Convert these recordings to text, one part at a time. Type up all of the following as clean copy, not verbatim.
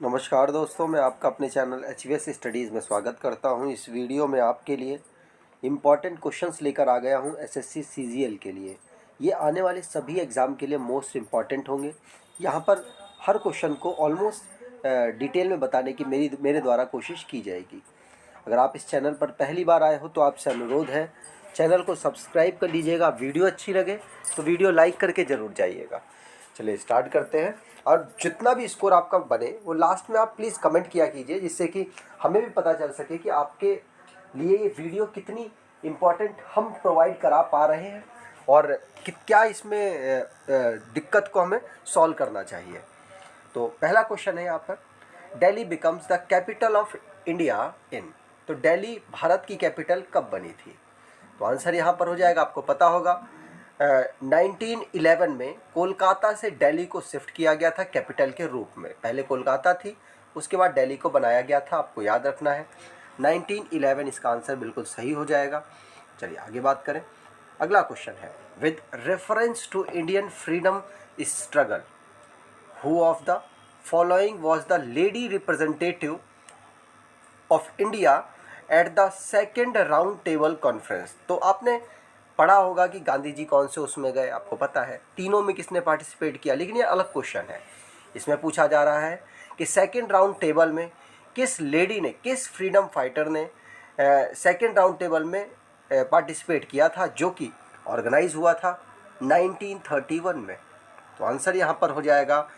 नमस्कार दोस्तों, मैं आपका अपने चैनल HVS स्टडीज़ में स्वागत करता हूं। इस वीडियो में आपके लिए इम्पॉर्टेंट क्वेश्चंस लेकर आ गया हूं SSC CGL के लिए। ये आने वाले सभी एग्ज़ाम के लिए मोस्ट इम्पॉर्टेंट होंगे। यहां पर हर क्वेश्चन को ऑलमोस्ट डिटेल में बताने की मेरे द्वारा कोशिश की जाएगी। अगर आप इस चैनल पर पहली बार आए हो तो आपसे अनुरोध है, चैनल को सब्सक्राइब कर लीजिएगा। वीडियो अच्छी लगे तो वीडियो लाइक करके ज़रूर जाइएगा। चलिए स्टार्ट करते हैं। और जितना भी स्कोर आपका बने वो लास्ट में आप प्लीज़ कमेंट किया कीजिए, जिससे कि हमें भी पता चल सके कि आपके लिए ये वीडियो कितनी इम्पोर्टेंट हम प्रोवाइड करा पा रहे हैं और क्या इसमें दिक्कत को हमें सॉल्व करना चाहिए। तो पहला क्वेश्चन है यहाँ पर, Delhi becomes the capital of India in. तो दिल्ली भारत की कैपिटल कब बनी थी? तो आंसर यहाँ पर हो जाएगा, आपको पता होगा, 1911 में कोलकाता से दिल्ली को शिफ्ट किया गया था कैपिटल के रूप में। पहले कोलकाता थी, उसके बाद दिल्ली को बनाया गया था, आपको याद रखना है। 1911 इसका आंसर बिल्कुल सही हो जाएगा। चलिए आगे बात करें। अगला क्वेश्चन है, with reference to Indian freedom struggle who of the following was the lady representative of India at the second round table conference. तो आपने पढ़ा होगा कि गांधी जी कौन से उसमें गए, आपको पता है। तीनों में किसने पार्टिसिपेट किया, लेकिन ये अलग क्वेश्चन है। इसमें पूछा जा रहा है कि सेकेंड राउंड टेबल में किस लेडी ने, किस फ्रीडम फाइटर ने सेकेंड राउंड टेबल में पार्टिसिपेट किया था, जो कि ऑर्गेनाइज हुआ था 1931 में। तो आंसर यहाँ पर हो जाएगा,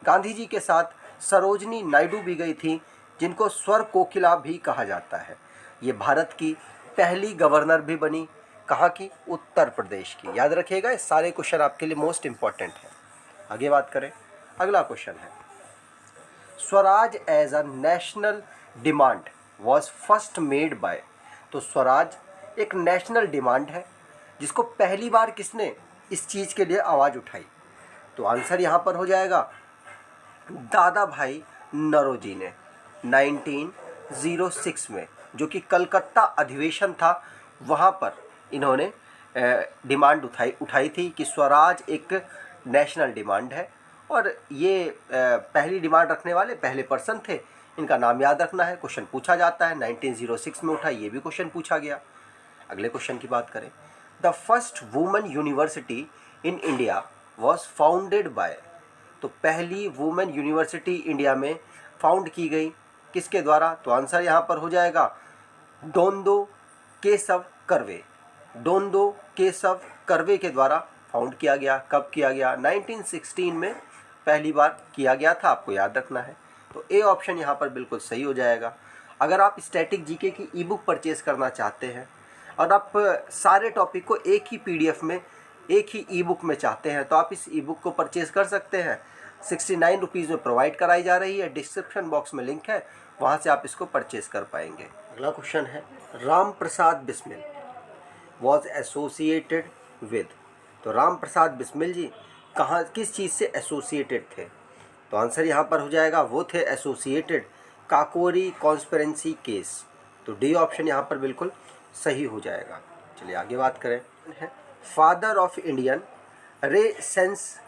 गांधी जी के साथ सरोजनी नायडू भी गई थी, जिनको स्वर कोकिला भी कहा जाता है। ये भारत की पहली गवर्नर भी बनी। कहाँ की? उत्तर प्रदेश की। याद रखिएगा, ये सारे क्वेश्चन आपके लिए मोस्ट इंपॉर्टेंट है। आगे बात करें। अगला क्वेश्चन है, Swaraj as a national demand was first made by. तो स्वराज एक नेशनल डिमांड है, जिसको पहली बार किसने इस चीज़ के लिए आवाज़ उठाई? तो आंसर यहाँ पर हो जाएगा, दादा भाई नौरोजी ने 1906 में, जो कि कलकत्ता अधिवेशन था, वहाँ पर इन्होंने डिमांड उठाई थी कि स्वराज एक नेशनल डिमांड है। और ये पहली डिमांड रखने वाले पहले पर्सन थे। इनका नाम याद रखना है, क्वेश्चन पूछा जाता है। 1906 में उठा, ये भी क्वेश्चन पूछा गया। अगले क्वेश्चन की बात करें, the first women university in India was founded by. तो पहली वुमेन यूनिवर्सिटी इंडिया में फाउंड की गई किसके द्वारा? तो आंसर यहाँ पर हो जाएगा, डोंदो केशव कर्वे। डोंदो केशव कर्वे के द्वारा फाउंड किया गया। कब किया गया? 1916 में पहली बार किया गया था, आपको याद रखना है। तो ए ऑप्शन यहाँ पर बिल्कुल सही हो जाएगा। अगर आप स्टैटिक जीके की ई बुक परचेज़ करना चाहते हैं और आप सारे टॉपिक को एक ही PDF में, एक ही ई बुक में चाहते हैं, तो आप इस ई बुक को परचेज़ कर सकते हैं। 69 रुपीज़ में प्रोवाइड कराई जा रही है। डिस्क्रिप्शन बॉक्स में लिंक है, वहाँ से आप इसको परचेज़ कर पाएंगे। अगला क्वेश्चन है, Ram Prasad Bismil was associated with. तो राम प्रसाद बिस्मिल जी कहाँ, किस चीज़ से एसोसिएटेड थे? तो आंसर यहाँ पर हो जाएगा, वो थे एसोसिएटेड काकोरी कॉन्स्पिरेंसी केस। तो डी ऑप्शन यहाँ पर बिल्कुल सही हो जाएगा। चलिए आगे बात करें। है father of Indian renaissance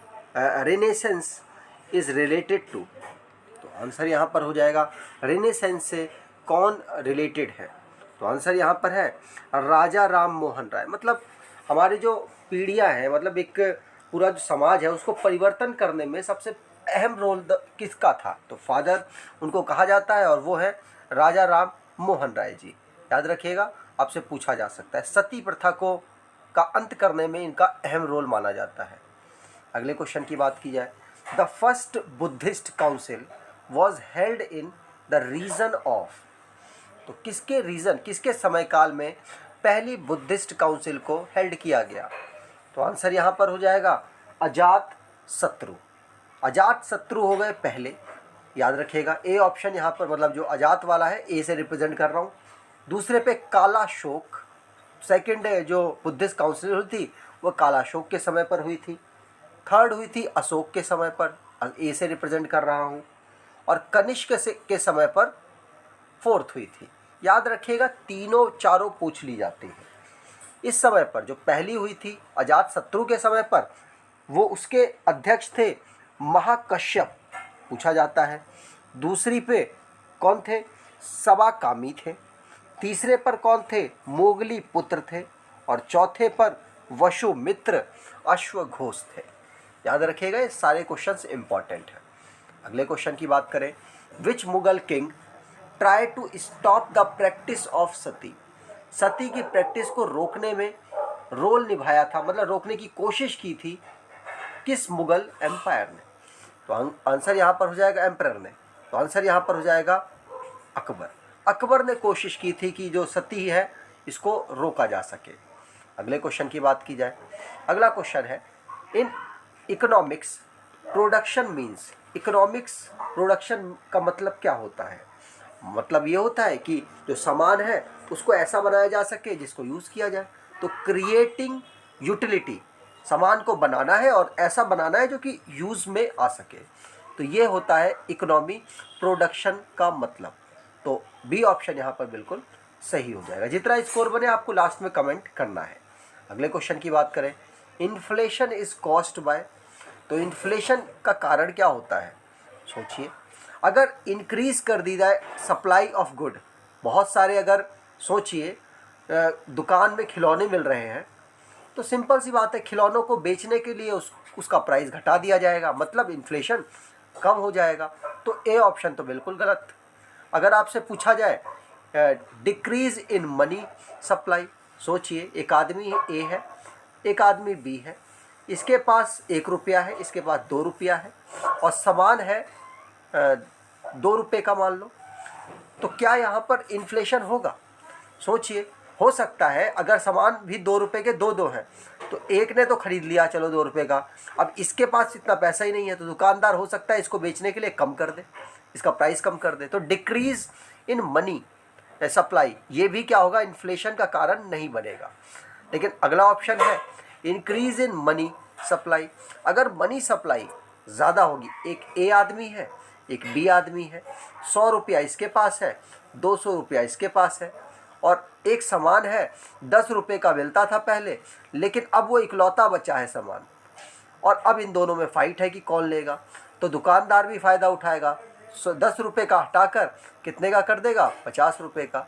is related to. तो आंसर यहाँ पर हो जाएगा, रेनेसेंस से कौन रिलेटेड है? तो आंसर यहाँ पर है राजा राम मोहन राय। मतलब हमारी जो पीढ़ियाँ हैं, मतलब एक पूरा जो समाज है, उसको परिवर्तन करने में सबसे अहम रोल किसका था? तो फादर उनको कहा जाता है, और वो है राजा राम मोहन राय जी। याद रखिएगा, आपसे पूछा जा सकता है। सती प्रथा को का अंत करने में इनका अहम रोल माना जाता है। अगले क्वेश्चन की बात की जाए, the first Buddhist council was held in the region of. तो किसके रीजन, किसके समय काल में पहली बुद्धिस्ट काउंसिल को हेल्ड किया गया? तो आंसर यहाँ पर हो जाएगा, अजात शत्रु। अजात शत्रु हो गए पहले, याद रखिएगा। ए ऑप्शन यहाँ पर, मतलब जो अजात वाला है, ए से रिप्रेजेंट कर रहा हूँ। दूसरे पे काला शोक, सेकेंड जो बुद्धिस्ट काउंसिल हुई थी वो काला शोक के समय पर हुई थी। थर्ड हुई थी अशोक के समय पर, ए से रिप्रेजेंट कर रहा हूँ। और कनिष्क के समय पर फोर्थ हुई थी। याद रखिएगा, तीनों चारों पूछ ली जाती है। इस समय पर जो पहली हुई थी अजात शत्रु के समय पर, वो उसके अध्यक्ष थे महाकश्यप, पूछा जाता है। दूसरी पे कौन थे, सबाकामी थे, तीसरे पर कौन थे, मोगली पुत्र थे, और चौथे पर वसुमित्र अश्वघोष थे। याद रखिएगा, ये सारे क्वेश्चंस इंपॉर्टेंट हैं। अगले क्वेश्चन की बात करें, which Mughal king try to stop the practice of sati. Sati की प्रैक्टिस को रोकने में रोल निभाया था, मतलब रोकने की कोशिश की थी किस मुगल एम्पायर ने। तो आंसर यहाँ पर हो जाएगा एम्परर ने, तो आंसर यहाँ पर हो जाएगा अकबर। अकबर ने कोशिश की थी कि जो सती है इसको रोका जा सके। अगले क्वेश्चन की बात की जाए, अगला क्वेश्चन है, in economics production means. Economics production का मतलब क्या होता है, मतलब ये होता है कि जो सामान है उसको ऐसा बनाया जा सके जिसको यूज़ किया जाए। तो क्रिएटिंग यूटिलिटी, सामान को बनाना है और ऐसा बनाना है जो कि यूज़ में आ सके, तो ये होता है इकोनॉमी प्रोडक्शन का मतलब। तो बी ऑप्शन यहाँ पर बिल्कुल सही हो जाएगा। जितना स्कोर बने आपको लास्ट में कमेंट करना है। अगले क्वेश्चन की बात करें, इन्फ्लेशन इज कॉस्ड बाय। तो इन्फ्लेशन का कारण क्या होता है, सोचिए। अगर इंक्रीज़ कर दी जाए सप्लाई ऑफ गुड, बहुत सारे, अगर सोचिए दुकान में खिलौने मिल रहे हैं, तो सिंपल सी बात है खिलौनों को बेचने के लिए उसका प्राइस घटा दिया जाएगा, मतलब इन्फ्लेशन कम हो जाएगा। तो ए ऑप्शन तो बिल्कुल गलत। अगर आपसे पूछा जाए डिक्रीज़ इन मनी सप्लाई, सोचिए एक आदमी ए है, एक आदमी बी है, इसके पास 1 रुपया है, इसके पास 2 रुपया है, और सामान है 2 रुपये का मान लो, तो क्या यहाँ पर इन्फ्लेशन होगा? सोचिए, हो सकता है अगर सामान भी 2 रुपये के दो हैं, तो एक ने तो खरीद लिया चलो 2 रुपये का, अब इसके पास इतना पैसा ही नहीं है, तो दुकानदार हो सकता है इसको बेचने के लिए कम कर दे, इसका प्राइस कम कर दे। तो डिक्रीज़ इन मनी सप्लाई, ये भी क्या होगा, इन्फ्लेशन का कारण नहीं बनेगा। लेकिन अगला ऑप्शन है इंक्रीज़ इन मनी सप्लाई। अगर मनी सप्लाई ज़्यादा होगी, एक ए आदमी है, एक बी आदमी है, 100 रुपया इसके पास है, 200 रुपया इसके पास है, और एक सामान है 10 रुपये का मिलता था पहले, लेकिन अब वो इकलौता बचा है सामान, और अब इन दोनों में फ़ाइट है कि कौन लेगा। तो दुकानदार भी फ़ायदा उठाएगा, 10 रुपये का हटाकर कितने का कर देगा, 50 रुपये का।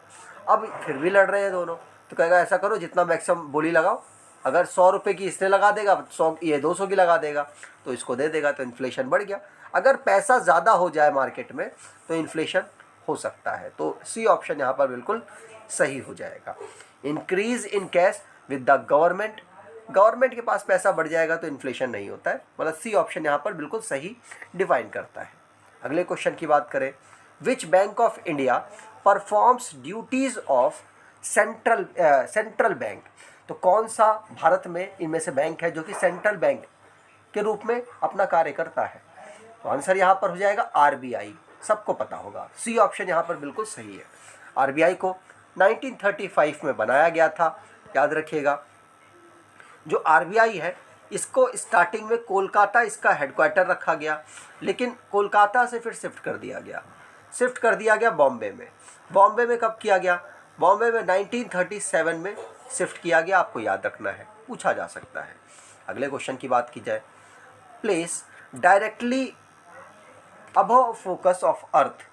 अब फिर भी लड़ रहे हैं दोनों, तो कहेगा ऐसा करो जितना मैक्सिमम बोली लगाओ, अगर 100 रुपये की इसने लगा देगा, 100 ये 200 की लगा देगा, तो इसको दे देगा, तो इन्फ्लेशन बढ़ गया। अगर पैसा ज़्यादा हो जाए मार्केट में तो इन्फ्लेशन हो सकता है। तो सी ऑप्शन यहाँ पर बिल्कुल सही हो जाएगा। Increase in cash with the government, government के पास पैसा बढ़ जाएगा तो इन्फ्लेशन नहीं होता है, मतलब सी ऑप्शन यहाँ पर बिल्कुल सही डिफाइन करता है। अगले क्वेश्चन की बात करें, which bank of India performs duties of central bank. तो कौन सा भारत में इनमें से बैंक है जो कि सेंट्रल बैंक के रूप में अपना कार्य करता है? तो आंसर यहाँ पर हो जाएगा आरबीआई, सबको पता होगा। सी ऑप्शन यहाँ पर बिल्कुल सही है। आरबीआई को 1935 में बनाया गया था, याद रखिएगा। जो आरबीआई है इसको स्टार्टिंग में कोलकाता इसका हेडक्वार्टर रखा गया, लेकिन कोलकाता से फिर शिफ्ट कर दिया गया बॉम्बे में। बॉम्बे में कब किया गया? बॉम्बे में 1937 में शिफ्ट किया गया, आपको याद रखना है, पूछा जा सकता है। अगले क्वेश्चन की बात की जाए, place directly above focus of earth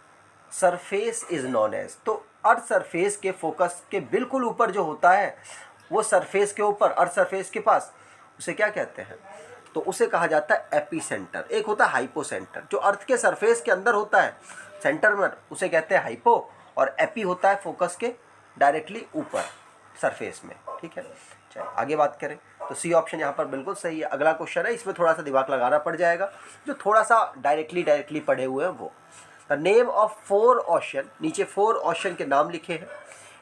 surface is known as. तो अर्थ सरफेस के फोकस के बिल्कुल ऊपर जो होता है, वो सरफेस के ऊपर, अर्थ सरफेस के पास, उसे क्या कहते हैं? तो उसे कहा जाता है एपी सेंटर। एक होता है हाइपो सेंटर, जो अर्थ के सरफेस के अंदर होता है सेंटर में, उसे कहते हैं हाइपो, और एपी होता है फोकस के डायरेक्टली ऊपर सरफेस में। ठीक है, चलिए आगे बात करें, तो सी ऑप्शन यहाँ पर बिल्कुल सही है। अगला क्वेश्चन है, इसमें थोड़ा सा दिमाग लगाना पड़ जाएगा, जो थोड़ा सा डायरेक्टली पढ़े हुए हैं वो। द नेम ऑफ 4 ओशन, नीचे 4 ओशन के नाम लिखे हैं,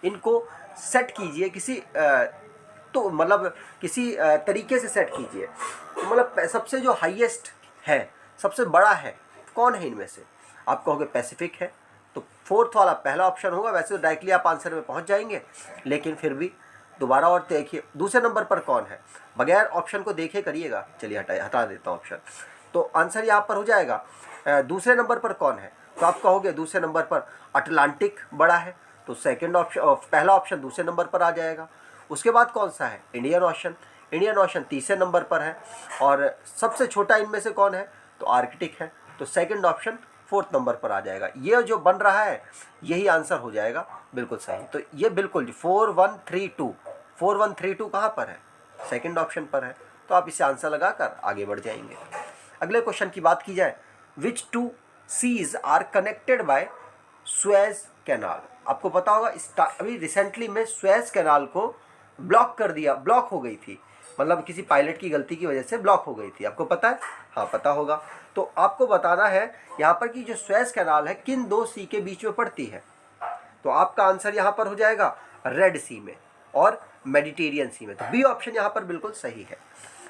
इनको सेट कीजिए किसी तो मतलब किसी तरीके से सेट कीजिए। तो मतलब सबसे जो हाईएस्ट है, सबसे बड़ा है, कौन है इनमें से? आप कहोगे पैसिफिक है, तो 4th वाला पहला ऑप्शन होगा। वैसे तो डायरेक्टली आप आंसर में पहुंच जाएंगे, लेकिन फिर भी दोबारा और देखिए दूसरे नंबर पर कौन है, बगैर ऑप्शन को देखे करिएगा। चलिए हटा देता हूँ ऑप्शन, तो आंसर यहाँ पर हो जाएगा दूसरे नंबर पर कौन है? तो आप कहोगे दूसरे नंबर पर अटलांटिक बड़ा है, तो सेकंड ऑप्शन, पहला ऑप्शन दूसरे नंबर पर आ जाएगा। उसके बाद कौन सा है? इंडियन ओशन तीसरे नंबर पर है। और सबसे छोटा इनमें से कौन है? तो आर्कटिक है, तो सेकंड ऑप्शन 4th नंबर पर आ जाएगा। ये जो बन रहा है यही आंसर हो जाएगा बिल्कुल सही। तो ये बिल्कुल 4132, 4132 कहाँ पर है? सेकंड ऑप्शन पर है। तो आप इसे आंसर लगाकर आगे बढ़ जाएंगे। अगले क्वेश्चन की बात की जाए, which two seas are connected by Suez canal. आपको पता होगा अभी रिसेंटली में सुएज कैनाल को ब्लॉक कर दिया, ब्लॉक हो गई थी, मतलब किसी पायलट की गलती की वजह से ब्लॉक हो गई थी। आपको पता है? हाँ पता होगा। तो आपको बताना है यहाँ पर कि जो सुएज कैनाल है किन दो सी के बीच में पड़ती है। तो आपका आंसर यहाँ पर हो जाएगा रेड सी में और मेडिटेरियन सी में। तो बी ऑप्शन यहाँ पर बिल्कुल सही है।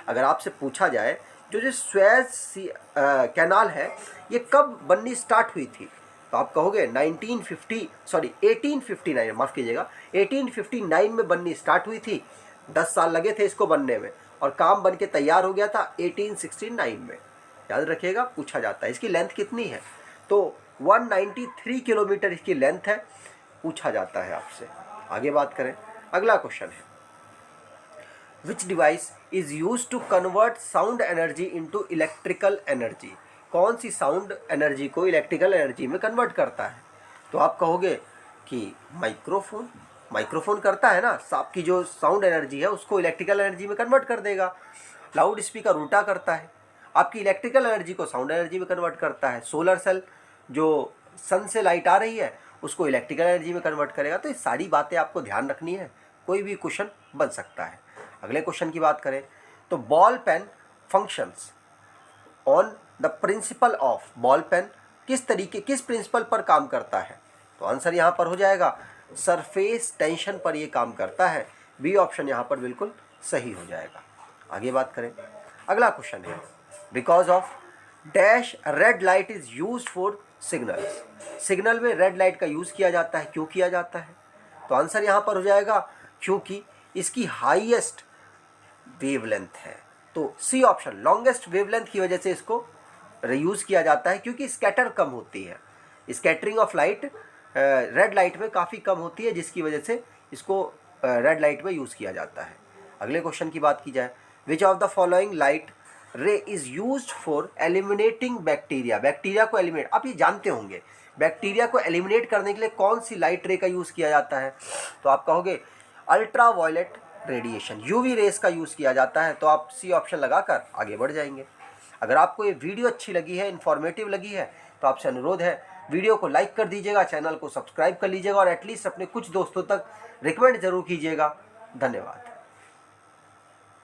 अगर आपसे पूछा जाए जो सुएज कैनाल है ये कब बननी स्टार्ट हुई थी, तो आप कहोगे 1859, माफ़ कीजिएगा 1859 में बननी स्टार्ट हुई थी। 10 साल लगे थे इसको बनने में और काम बन के तैयार हो गया था 1869 में। याद रखिएगा, पूछा जाता है। इसकी लेंथ कितनी है? तो 193 किलोमीटर इसकी लेंथ है, पूछा जाता है आपसे। आगे बात करें, अगला क्वेश्चन है, which device is use to convert sound energy into electrical energy. कौन सी साउंड एनर्जी को इलेक्ट्रिकल एनर्जी में कन्वर्ट करता है? तो आप कहोगे कि माइक्रोफोन। माइक्रोफोन करता है ना, आपकी जो साउंड एनर्जी है उसको इलेक्ट्रिकल एनर्जी में कन्वर्ट कर देगा। लाउड स्पीकर उल्टा करता है, आपकी इलेक्ट्रिकल एनर्जी को साउंड एनर्जी में कन्वर्ट करता है। सोलर सेल जो सन से लाइट आ रही है उसको इलेक्ट्रिकल एनर्जी में कन्वर्ट करेगा। तो ये सारी बातें आपको ध्यान रखनी है, कोई भी क्वेश्चन बन सकता है। अगले क्वेश्चन की बात करें तो ball pen functions on the principle of. Ball pen किस प्रिंसिपल पर काम करता है? तो आंसर यहाँ पर हो जाएगा सरफेस टेंशन पर ये काम करता है। बी ऑप्शन यहाँ पर बिल्कुल सही हो जाएगा। आगे बात करें, अगला क्वेश्चन है, because of dash red light is use for signals. Signal में रेड लाइट का यूज़ किया जाता है, क्यों किया जाता है? तो आंसर यहाँ पर हो जाएगा क्योंकि इसकी हाईएस्ट वेवलेंथ है। तो सी ऑप्शन, लॉन्गेस्ट वेवलेंथ की वजह से इसको यूज़ किया जाता है, क्योंकि स्कैटर कम होती है। Scattering of light red light में काफ़ी कम होती है, जिसकी वजह से इसको रेड लाइट में यूज़ किया जाता है। अगले क्वेश्चन की बात की जाए, which of the following light रे is used for eliminating bacteria. Bacteria को एलिमिनेट, आप ये जानते होंगे, बैक्टीरिया को एलिमिनेट करने के लिए कौन सी लाइट रे का यूज़ किया जाता है? तो आप कहोगे ultraviolet radiation, UV rays का यूज़ किया जाता है। तो आप सी ऑप्शन लगाकर आगे बढ़ जाएंगे। अगर आपको ये वीडियो अच्छी लगी है, इन्फॉर्मेटिव लगी है, तो आपसे अनुरोध है वीडियो को लाइक कर दीजिएगा, चैनल को सब्सक्राइब कर लीजिएगा और एटलीस्ट अपने कुछ दोस्तों तक रिकमेंड जरूर कीजिएगा। धन्यवाद।